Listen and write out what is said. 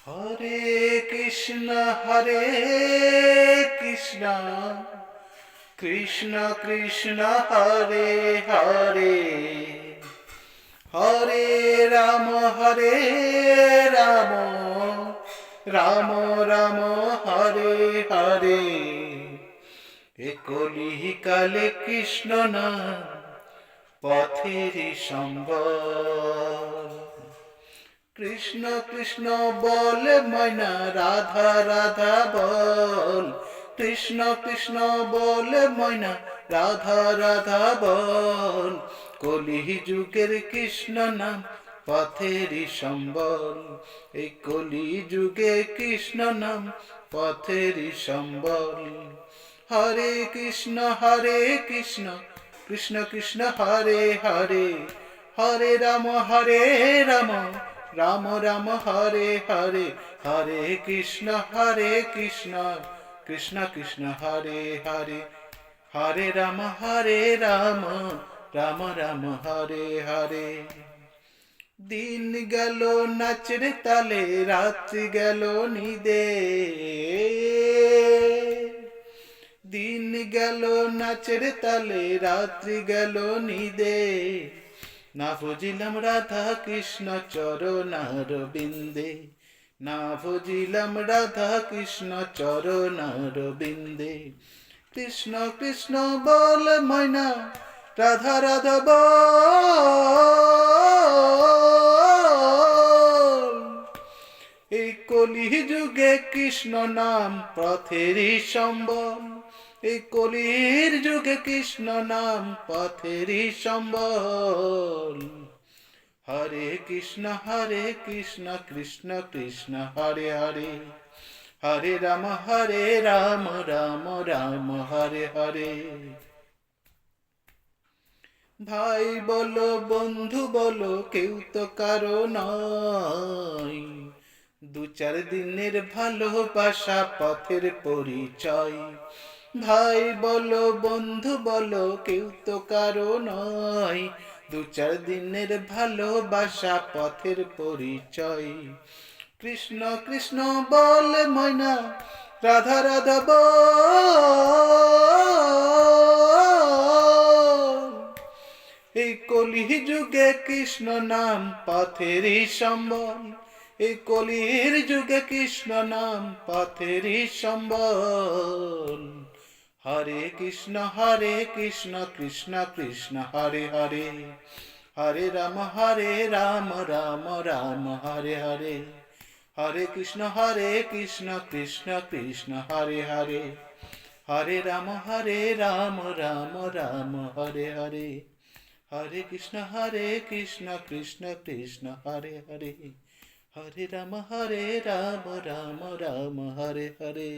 হরে কৃষ্ণ হরে কৃষ্ণ কৃষ্ণ কৃষ্ণ হরে হরে হরে রাম রাম রাম রাম হরে হরে এ কলিকালে কৃষ্ণ নাম পথের সম্বল। কৃষ্ণ কৃষ্ণ বল ময়না রাধা রাধা বল, কৃষ্ণ কৃষ্ণ বল ময়না রাধা রাধা বল। কলি যুগের কৃষ্ণ নাম পথের সম্বল, এই কলি যুগে কৃষ্ণ নাম পথের সম্বল। হরে কৃষ্ণ কৃষ্ণ কৃষ্ণ হরে হরে, হরে রাম রাম রাম রাম হরে হরে। হরে কৃষ্ণ কৃষ্ণ কৃষ্ণ হরে হরে, হরে রাম রাম রাম রাম হরে হরে। দিন গেল নাচের তালে, রাত্রি গেল নিদে। দিন গেল নাচের তালে, রাত্রি গেল নিদে। না বুঝিলাম রাধা কৃষ্ণ চরণার বিন্দে, না বুঝিলাম রাধা কৃষ্ণ চরণার বিন্দে। কৃষ্ণ কৃষ্ণ বল ময়না রাধা রাধা বল। এই কলি যুগে কৃষ্ণ নাম পথেরই সম্বল, এই কলির যুগে কৃষ্ণ নাম পথেরই সম্বল। হরে কৃষ্ণ কৃষ্ণ কৃষ্ণ হরে হরে, হরে রাম রাম রাম হরে হরে। ভাই বলো বন্ধু বলো কেউ তো কারো নয়, দু চার দিনের ভালোবাসা পথের পরিচয়। ভাই বলো বন্ধু বলো কেউ তো কারো নয়, দু চার দিনের ভালোবাসা পথের পরিচয়। কৃষ্ণ কৃষ্ণ বল ময়না রাধা রাধা বল। এই কলি যুগে কৃষ্ণ নাম পথেরই সম্বল, এই কলির যুগে কৃষ্ণ নাম পথেরই সম্বল। হরে কৃষ্ণ কৃষ্ণ কৃষ্ণ হরে হরে, হরে রাম রাম রাম হরে হরে। হরে কৃষ্ণ কৃষ্ণ কৃষ্ণ হরে হরে, হরে রাম রাম রাম হরে হরে। হরে কৃষ্ণ কৃষ্ণ হরে হরে, হরে রাম রাম রাম হরে হরে।